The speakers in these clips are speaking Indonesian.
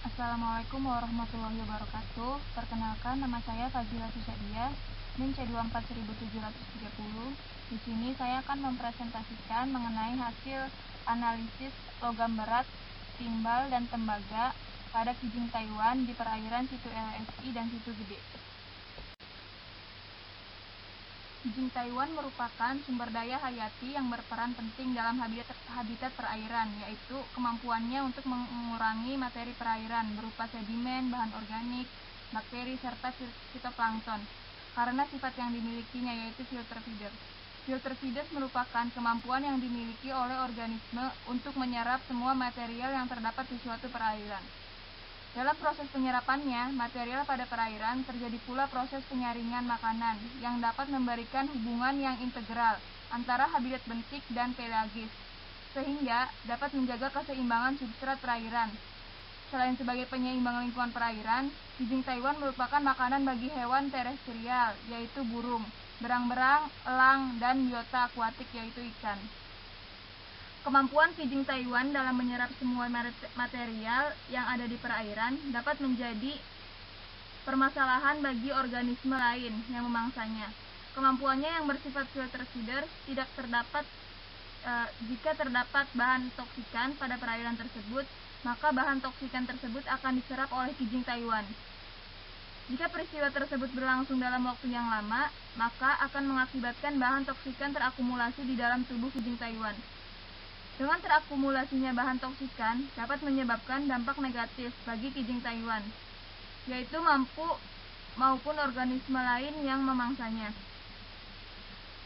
Assalamualaikum warahmatullahi wabarakatuh. Perkenalkan, nama saya Fazila Susadia, NIM C241730. Di sini saya akan mempresentasikan mengenai hasil analisis logam berat, timbal, dan tembaga pada kijing Taiwan di perairan situ LSI dan situ Gede. Kijing Taiwan merupakan sumber daya hayati yang berperan penting dalam habitat perairan, yaitu kemampuannya untuk mengurangi materi perairan berupa sedimen, bahan organik, bakteri, serta fitoplankton, karena sifat yang dimilikinya yaitu filter feeders. Filter feeders merupakan kemampuan yang dimiliki oleh organisme untuk menyerap semua material yang terdapat di suatu perairan. Dalam proses penyerapannya, material pada perairan terjadi pula proses penyaringan makanan yang dapat memberikan hubungan yang integral antara habitat bentik dan pelagis, sehingga dapat menjaga keseimbangan substrat perairan. Selain sebagai penyeimbang lingkungan perairan, kijing Taiwan merupakan makanan bagi hewan terestrial, yaitu burung, berang-berang, elang, dan biota akuatik, yaitu ikan. Kemampuan kijing Taiwan dalam menyerap semua material yang ada di perairan dapat menjadi permasalahan bagi organisme lain yang memangsanya. Kemampuannya yang bersifat filter feeder tidak terdapat jika terdapat bahan toksikan pada perairan tersebut, maka bahan toksikan tersebut akan diserap oleh kijing Taiwan. Jika peristiwa tersebut berlangsung dalam waktu yang lama, maka akan mengakibatkan bahan toksikan terakumulasi di dalam tubuh kijing Taiwan. Dengan terakumulasinya bahan toksikan dapat menyebabkan dampak negatif bagi kijing Taiwan, yaitu maupun organisme lain yang memangsanya.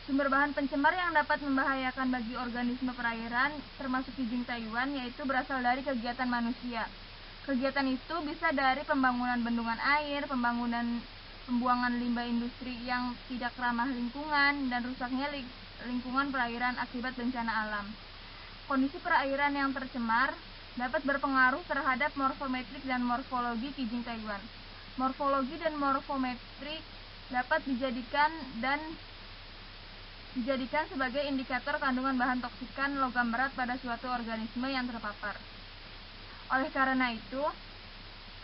Sumber bahan pencemar yang dapat membahayakan bagi organisme perairan, termasuk kijing Taiwan, yaitu berasal dari kegiatan manusia. Kegiatan itu bisa dari pembangunan bendungan air, pembuangan limbah industri yang tidak ramah lingkungan, dan rusaknya lingkungan perairan akibat bencana alam. Kondisi perairan yang tercemar dapat berpengaruh terhadap morfometrik dan morfologi kijing Taiwan. Morfologi dan morfometrik dapat dijadikan sebagai indikator kandungan bahan toksikan logam berat pada suatu organisme yang terpapar. Oleh karena itu,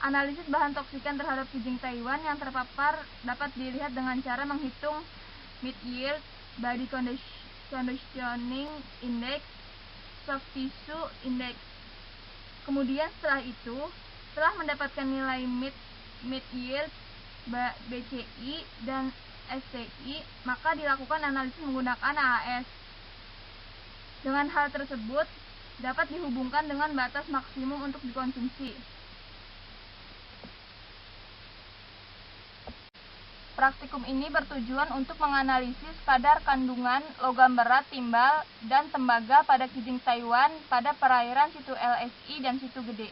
analisis bahan toksikan terhadap kijing Taiwan yang terpapar dapat dilihat dengan cara menghitung meat yield, body conditioning index, soft tissue index. Kemudian setelah mendapatkan nilai meat yield, BCI, dan STI, maka dilakukan analisis menggunakan AAS. Dengan hal tersebut dapat dihubungkan dengan batas maksimum untuk dikonsumsi. Praktikum ini bertujuan untuk menganalisis kadar kandungan logam berat, timbal, dan tembaga pada kijing Taiwan pada perairan situ LSI dan situ Gede.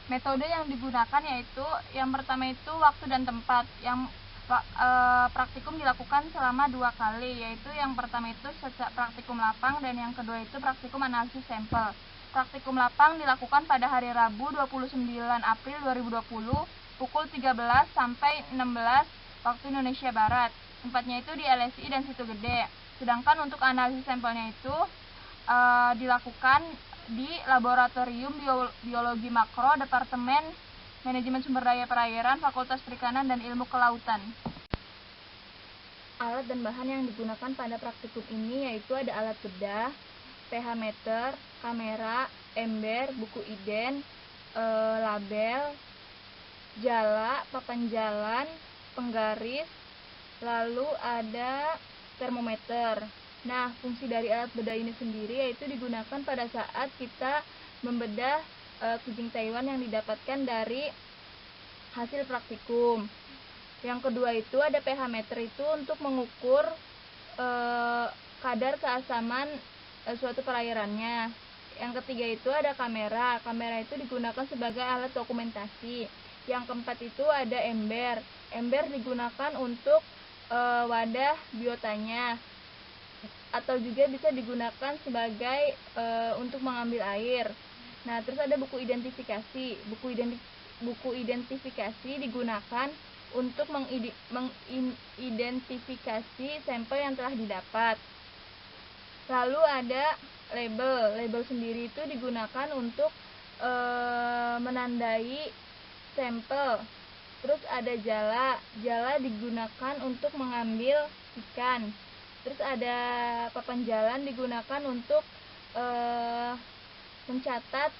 Metode yang digunakan yaitu yang pertama itu waktu dan tempat. Yang praktikum dilakukan selama 2 kali, yaitu yang pertama itu praktikum lapang dan yang kedua itu praktikum analisis sampel. Praktikum lapang dilakukan pada hari Rabu 29 April 2020 pukul 13 sampai 16 waktu Indonesia Barat. Tempatnya itu di LSI dan situ Gede. Sedangkan untuk analisis sampelnya itu dilakukan di Laboratorium Biologi Makro Departemen Manajemen Sumber Daya Perairan Fakultas Perikanan dan Ilmu Kelautan. Alat dan bahan yang digunakan pada praktikum ini yaitu ada alat bedah, pH meter, kamera, ember, buku iden, label, jala, papan jalan, penggaris, lalu ada termometer. Nah, fungsi dari alat bedah ini sendiri yaitu digunakan pada saat kita membedah kijing Taiwan yang didapatkan dari hasil praktikum. Yang kedua itu ada pH meter itu untuk mengukur kadar keasaman suatu perairannya. Yang ketiga itu ada kamera. Kamera itu digunakan sebagai alat dokumentasi. Yang keempat itu ada ember. Ember digunakan untuk wadah biotanya, atau juga bisa digunakan sebagai untuk mengambil air. Nah, terus ada buku identifikasi. Buku identifikasi digunakan untuk mengidentifikasi sampel yang telah didapat. Lalu ada label. Label sendiri itu digunakan untuk menandai sampel. Terus ada jala. Jala digunakan untuk mengambil ikan. Terus ada papan jalan digunakan untuk mencatat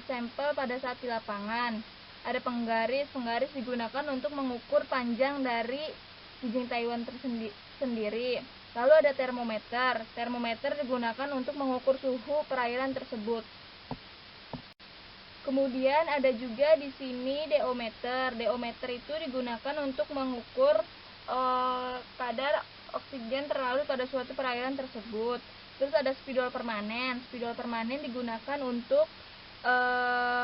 sampel pada saat di lapangan. Ada penggaris. Penggaris digunakan untuk mengukur panjang dari kijing Taiwan sendiri. Lalu ada termometer. Termometer digunakan untuk mengukur suhu perairan tersebut. Kemudian ada juga di sini deometer. Deometer itu digunakan untuk mengukur kadar oksigen terlarut pada suatu perairan tersebut. Terus ada spidol permanen. Spidol permanen digunakan untuk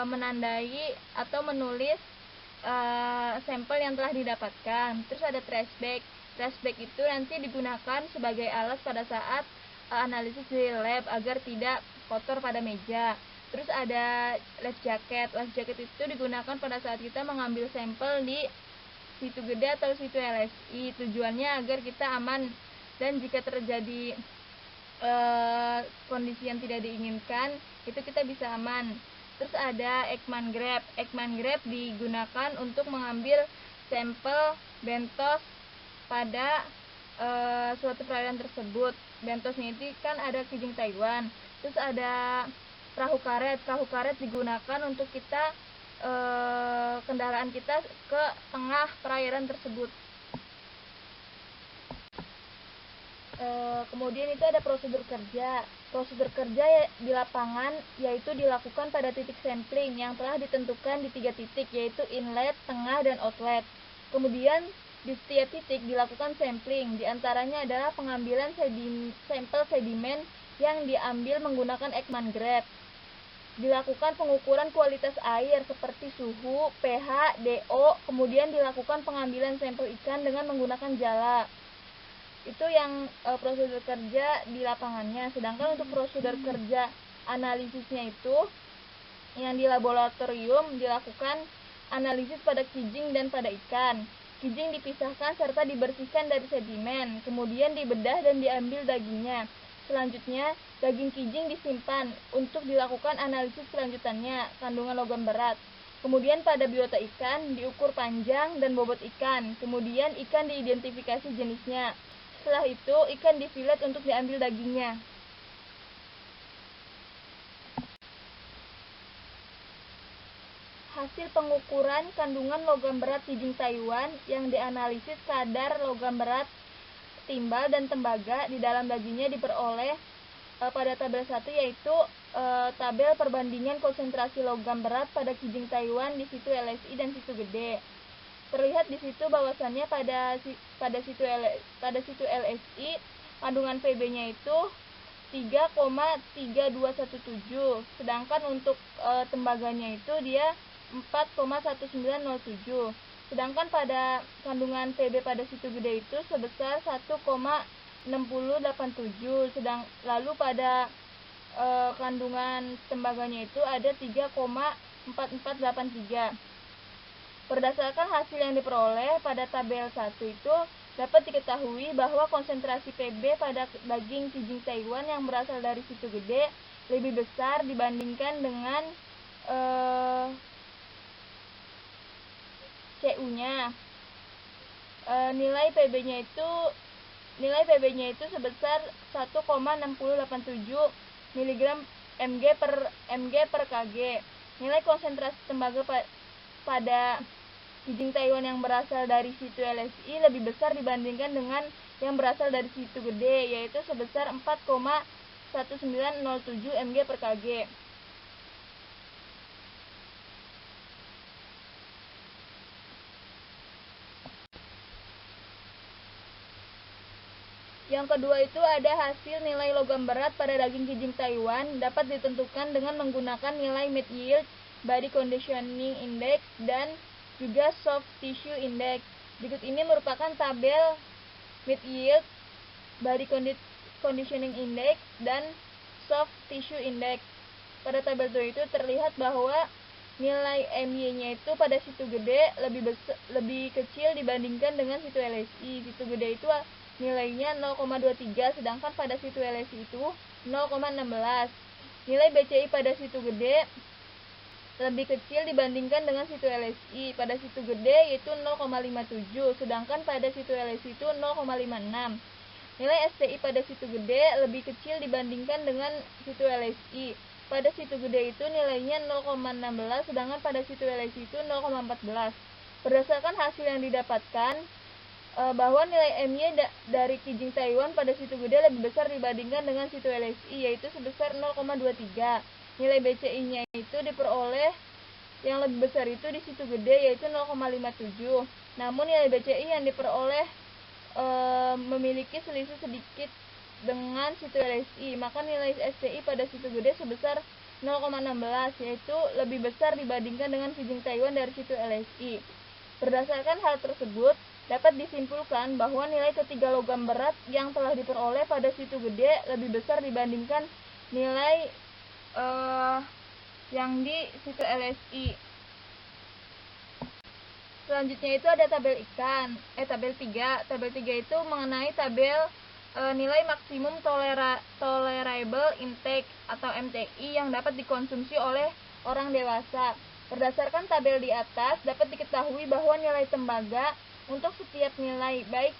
menandai atau menulis sampel yang telah didapatkan. Terus ada trash bag. Trash bag itu nanti digunakan sebagai alat pada saat analisis di lab agar tidak kotor pada meja. Terus ada life jacket. Life jacket itu digunakan pada saat kita mengambil sampel di situ gede atau situ LSI. Tujuannya agar kita aman dan jika terjadi kondisi yang tidak diinginkan, itu kita bisa aman. Terus ada Ekman Grab. Ekman Grab digunakan untuk mengambil sampel bentos pada suatu perairan tersebut. Bentosnya itu kan ada kijing Taiwan. Terus ada perahu karet. Perahu karet digunakan untuk kita kendaraan kita ke tengah perairan tersebut. Kemudian itu ada prosedur kerja. Prosedur kerja di lapangan yaitu dilakukan pada titik sampling yang telah ditentukan di 3 titik, yaitu inlet, tengah, dan outlet. Kemudian di setiap titik dilakukan sampling, diantaranya adalah pengambilan sampel sedimen yang diambil menggunakan Ekman Grab. Dilakukan pengukuran kualitas air seperti suhu, pH, DO, kemudian dilakukan pengambilan sampel ikan dengan menggunakan jala. Itu yang prosedur kerja di lapangannya. Sedangkan untuk prosedur kerja analisisnya itu yang di laboratorium dilakukan analisis pada kijing dan pada ikan. Kijing dipisahkan serta dibersihkan dari sedimen, kemudian dibedah dan diambil dagingnya. Selanjutnya, daging kijing disimpan untuk dilakukan analisis kelanjutannya, kandungan logam berat. Kemudian pada biota ikan diukur panjang dan bobot ikan. Kemudian ikan diidentifikasi jenisnya. Setelah itu ikan difilet untuk diambil dagingnya. Hasil pengukuran kandungan logam berat kijing Taiwan yang dianalisis kadar logam berat timbal dan tembaga di dalam dagingnya diperoleh pada tabel 1, yaitu tabel perbandingan konsentrasi logam berat pada kijing Taiwan di situ LSI dan situ gede. Terlihat di situ bahwasannya pada situ LSI kandungan PB-nya itu 3,3217, sedangkan untuk tembaganya itu dia 4,1907. Sedangkan pada kandungan PB pada situ gede itu sebesar 1,6087, lalu pada kandungan tembaganya itu ada 3,4483. Berdasarkan hasil yang diperoleh pada tabel 1 itu dapat diketahui bahwa konsentrasi PB pada daging kijing Taiwan yang berasal dari situ gede lebih besar dibandingkan dengan CU-nya. Nilai PB-nya itu sebesar 1,6087 mg per kg. Nilai konsentrasi tembaga pada kijing Taiwan yang berasal dari situ LSI lebih besar dibandingkan dengan yang berasal dari situ gede, yaitu sebesar 4,1907 mg per kg. Yang kedua itu ada hasil nilai logam berat pada daging kijing Taiwan dapat ditentukan dengan menggunakan nilai meat yield, body conditioning index, dan juga soft tissue index. Berikut ini merupakan tabel meat yield, body conditioning index, dan soft tissue index. Pada tabel 2 itu terlihat bahwa nilai MY-nya itu pada situ gede lebih kecil dibandingkan dengan situ LSI. Situ gede itu nilainya 0,23, sedangkan pada situ LSI itu 0,16. Nilai BCI pada situ gede lebih kecil dibandingkan dengan situ LSI. Pada situ gede yaitu 0,57, sedangkan pada situ LSI itu 0,56. Nilai STI pada situ gede lebih kecil dibandingkan dengan situ LSI. Pada situ gede itu nilainya 0,16, sedangkan pada situ LSI itu 0,14. Berdasarkan hasil yang didapatkan, bahwa nilai MY dari Kijing Taiwan pada situ gede lebih besar dibandingkan dengan situ LSI, yaitu sebesar 0,23. Nilai BCI-nya itu diperoleh yang lebih besar itu di situ gede, yaitu 0,57. Namun nilai BCI yang diperoleh memiliki selisih sedikit dengan situ LSI, maka nilai STI pada situ gede sebesar 0,16, yaitu lebih besar dibandingkan dengan Kijing Taiwan dari situ LSI. Berdasarkan hal tersebut, dapat disimpulkan bahwa nilai ketiga logam berat yang telah diperoleh pada situ gede lebih besar dibandingkan nilai yang di situ LSI. Selanjutnya itu ada tabel ikan, tabel 3. Tabel 3 itu mengenai tabel nilai maksimum tolerable intake atau MTI yang dapat dikonsumsi oleh orang dewasa. Berdasarkan tabel di atas, dapat diketahui bahwa nilai tembaga untuk setiap nilai baik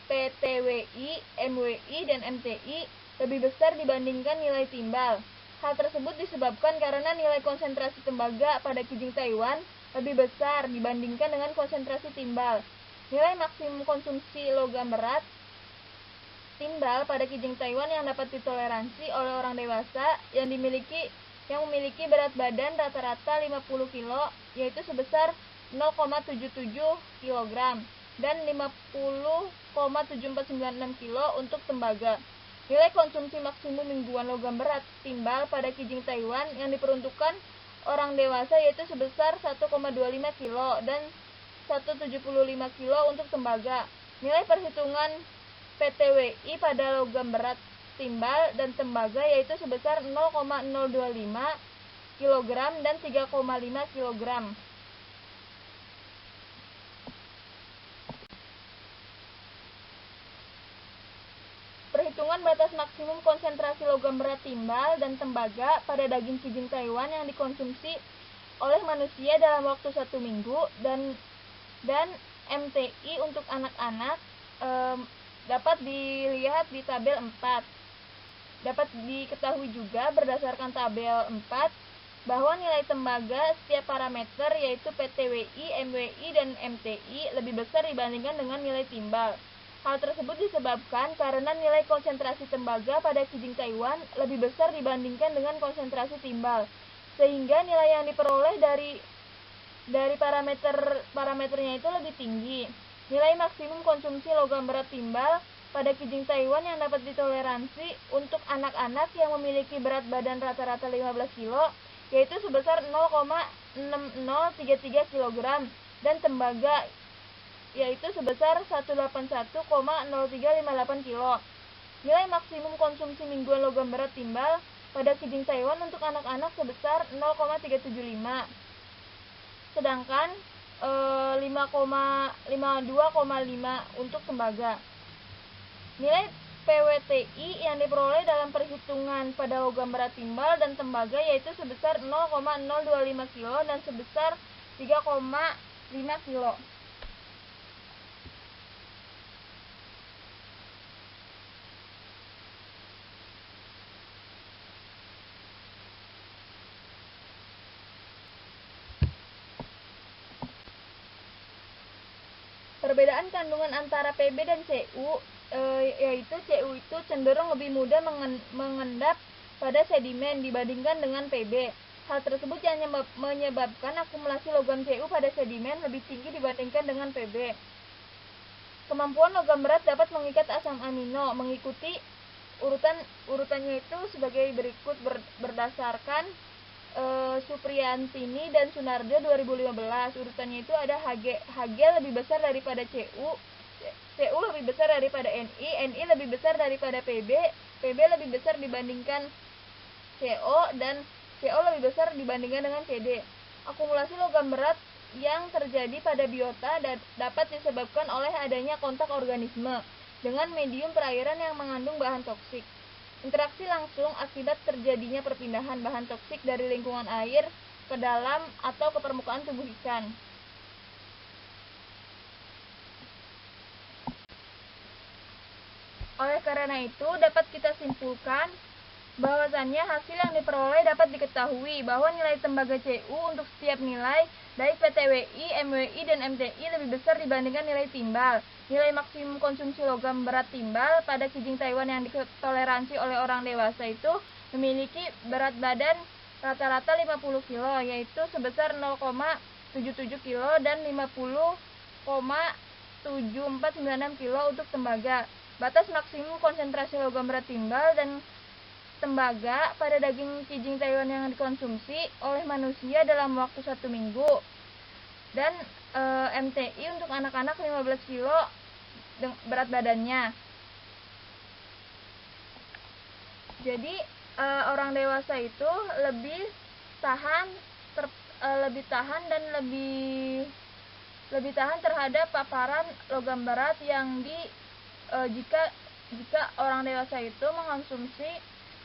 PTWI, MWI, dan MTI lebih besar dibandingkan nilai timbal. Hal tersebut disebabkan karena nilai konsentrasi tembaga pada Kijing Taiwan lebih besar dibandingkan dengan konsentrasi timbal. Nilai maksimum konsumsi logam berat timbal pada Kijing Taiwan yang dapat ditoleransi oleh orang dewasa yang memiliki berat badan rata-rata 50 kg, yaitu sebesar 0,77 kg dan 50,7496 kg untuk tembaga. Nilai konsumsi maksimum mingguan logam berat timbal pada Kijing Taiwan yang diperuntukkan orang dewasa yaitu sebesar 1,25 kg dan 175 kg untuk tembaga. Nilai perhitungan PTWI pada logam berat timbal dan tembaga yaitu sebesar 0,025 kg dan 3,5 kg. Perhitungan batas maksimum konsentrasi logam berat timbal dan tembaga pada daging Kijing Taiwan yang dikonsumsi oleh manusia dalam waktu 1 minggu dan MTI untuk anak-anak dapat dilihat di tabel 4. Dapat diketahui juga berdasarkan tabel 4 bahwa nilai tembaga setiap parameter yaitu PTWI, MWI, dan MTI lebih besar dibandingkan dengan nilai timbal. Hal tersebut disebabkan karena nilai konsentrasi tembaga pada Kijing Taiwan lebih besar dibandingkan dengan konsentrasi timbal, sehingga nilai yang diperoleh dari parameternya itu lebih tinggi. Nilai maksimum konsumsi logam berat timbal pada Kijing Taiwan yang dapat ditoleransi untuk anak-anak yang memiliki berat badan rata-rata 15 kg yaitu sebesar 0,6033 kg dan tembaga yaitu sebesar 181,0358 kg. Nilai maksimum konsumsi mingguan logam berat timbal pada Kijing Taiwan untuk anak-anak sebesar 0,375, sedangkan 52,5 untuk tembaga. Nilai PWTI yang diperoleh dalam perhitungan pada logam berat timbal dan tembaga yaitu sebesar 0,025 kg dan sebesar 3,5 kg. Perbedaan kandungan antara PB dan CU yaitu CU itu cenderung lebih mudah mengendap pada sedimen dibandingkan dengan PB. Hal tersebut yang menyebabkan akumulasi logam CU pada sedimen lebih tinggi dibandingkan dengan PB. Kemampuan logam berat dapat mengikat asam amino mengikuti urutannya itu sebagai berikut berdasarkan Supriyantini dan Sunarjo 2015. Urutannya itu ada Hg lebih besar daripada CU lebih besar daripada NI lebih besar daripada PB lebih besar dibandingkan CO, dan CO lebih besar dibandingkan dengan CD. Akumulasi logam berat yang terjadi pada biota dapat disebabkan oleh adanya kontak organisme dengan medium perairan yang mengandung bahan toksik. Interaksi langsung akibat terjadinya perpindahan bahan toksik dari lingkungan air ke dalam atau ke permukaan tubuh ikan. Oleh karena itu, dapat kita simpulkan bahwasannya hasil yang diperoleh dapat diketahui bahwa nilai tembaga CU untuk setiap nilai baik PTWI, MWI, dan MTI lebih besar dibandingkan nilai timbal. Nilai maksimum konsumsi logam berat timbal pada kijing Taiwan yang ditoleransi oleh orang dewasa itu memiliki berat badan rata-rata 50 kg, yaitu sebesar 0,77 kg dan 50,7496 kg untuk tembaga. Batas maksimum konsentrasi logam berat timbal dan tembaga pada daging kijing Taiwan yang dikonsumsi oleh manusia dalam waktu 1 minggu, dan MTI untuk anak-anak 15 kg berat badannya. Jadi orang dewasa itu lebih tahan dan lebih tahan terhadap paparan logam berat yang jika orang dewasa itu mengonsumsi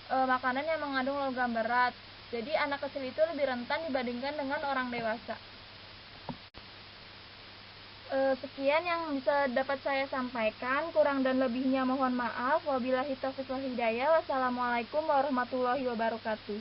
makanan yang mengandung logam berat. Jadi anak kecil itu lebih rentan dibandingkan dengan orang dewasa. Sekian yang bisa dapat saya sampaikan, kurang dan lebihnya mohon maaf. Wabillahi taufiq wal hidayah. Wassalamualaikum warahmatullahi wabarakatuh.